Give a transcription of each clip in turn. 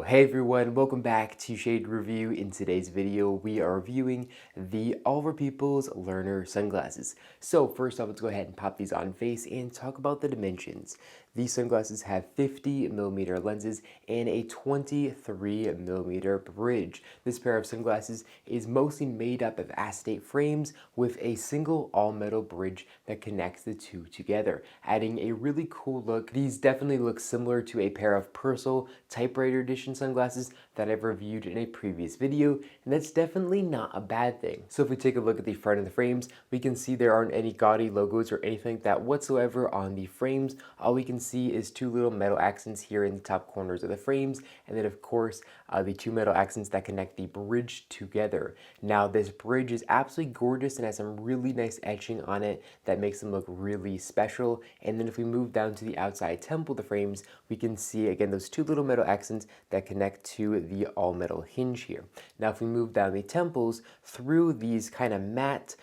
Hey everyone, welcome back to Shade Review. In today's video, we are reviewing the Oliver Peoples Learner sunglasses. So first off, let's go ahead and pop these on face and talk about the dimensions. These sunglasses have 50mm lenses and a 23mm bridge. This pair of sunglasses is mostly made up of acetate frames with a single all-metal bridge that connects the two together, adding a really cool look. These definitely look similar to a pair of Persol typewriter edition sunglasses that I've reviewed in a previous video, and that's definitely not a bad thing. So if we take a look at the front of the frames, we can see there aren't any gaudy logos or anything like that whatsoever on the frames. All we can see is two little metal accents here in the top corners of the frames, and then of course the two metal accents that connect the bridge together. Now this bridge is absolutely gorgeous and has some really nice etching on it that makes them look really special. And then if we move down to the outside temple of the frames, we can see again those two little metal accents that connect to the all metal hinge here. Now if we move down the temples through these kind of matte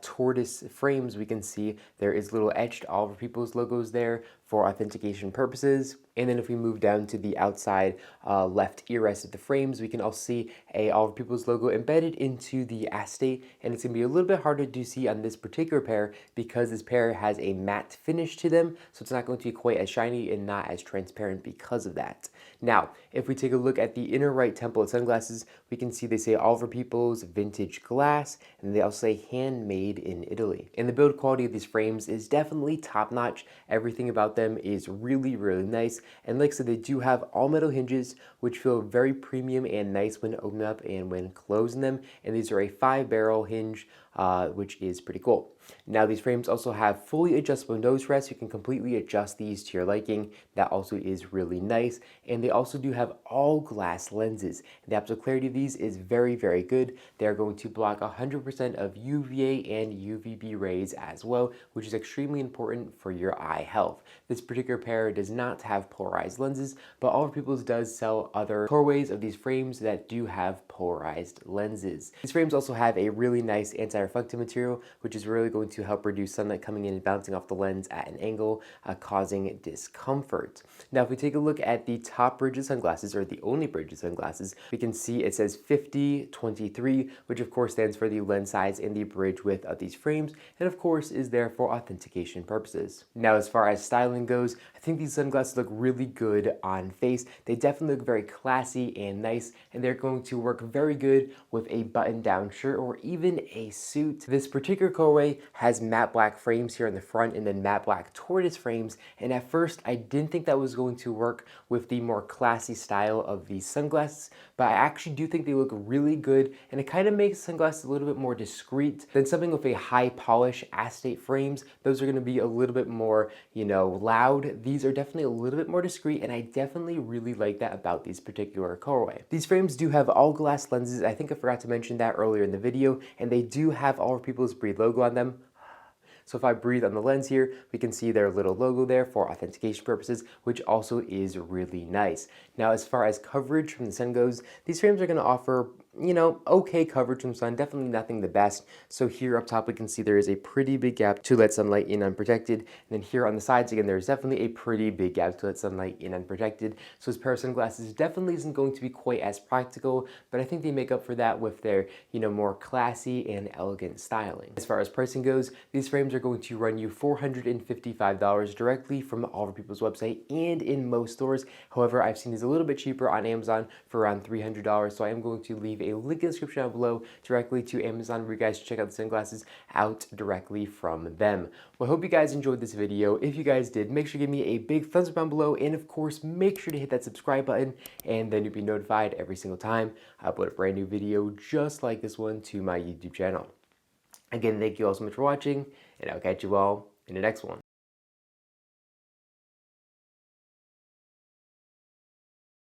tortoise frames, we can see there is little etched Oliver Peoples logos there for authentication purposes. And then if we move down to the outside left ear rest of the frames, we can also see a Oliver Peoples logo embedded into the acetate, and it's going to be a little bit harder to see on this particular pair because this pair has a matte finish to them, so it's not going to be quite as shiny and not as transparent because of that. Now, if we take a look at the inner right temple of sunglasses, we can see they say Oliver Peoples Vintage Glass, and they also say handmade in Italy. And the build quality of these frames is definitely top-notch. Everything about them is really, really nice. And like I said, they do have all metal hinges, which feel very premium and nice when opened up and when closing them. And these are a 5-barrel hinge, which is pretty cool. Now these frames also have fully adjustable nose rests. You can completely adjust these to your liking. That also is really nice. And they also do have all glass lenses. The optical clarity of these is very, very good. They're going to block 100% of UVA and UVB rays as well, which is extremely important for your eye health. This particular pair does not have polarized lenses, but Oliver Peoples does sell other colorways of these frames that do have polarized lenses. These frames also have a really nice anti-reflective material, which is really going to help reduce sunlight coming in and bouncing off the lens at an angle, causing discomfort. Now, if we take a look at the top bridge of sunglasses, or the only bridge of sunglasses, we can see it says 50-23, which of course stands for the lens size and the bridge width of these frames, and of course is there for authentication purposes. Now, as far as styling goes, I think these sunglasses look really good on face. They definitely look very classy and nice, and they're going to work very good with a button-down shirt or even a suit. This particular colorway has matte black frames here in the front and then matte black tortoise frames, and at first I didn't think that was going to work with the more classy style of these sunglasses, but I actually do think they look really good, and it kind of makes sunglasses a little bit more discreet than something with a high polish acetate frames. Those are going to be a little bit more, loud. These are definitely a little bit more discreet, and I definitely really like that about these particular colorway. These frames do have all glass lenses. I think I forgot to mention that earlier in the video, and they do have Oliver Peoples Breathe logo on them. So if I breathe on the lens here, we can see their little logo there for authentication purposes, which also is really nice. Now, as far as coverage from the sun goes, these frames are going to offer okay coverage from sun, definitely nothing the best. So here up top we can see there is a pretty big gap to let sunlight in unprotected, and then here on the sides again there's definitely a pretty big gap to let sunlight in unprotected. So this pair of sunglasses definitely isn't going to be quite as practical, but I think they make up for that with their more classy and elegant styling. As far as pricing goes, these frames are going to run you $455 directly from the Oliver Peoples website and in most stores. However, I've seen these a little bit cheaper on Amazon for around $300, so I am going to leave a link in the description down below directly to Amazon where you guys check out the sunglasses out directly from them. Well, I hope you guys enjoyed this video. If you guys did, make sure to give me a big thumbs up down below, and of course make sure to hit that subscribe button, and then you'll be notified every single time I upload a brand new video just like this one to my YouTube channel. Again, thank you all so much for watching, and I'll catch you all in the next one.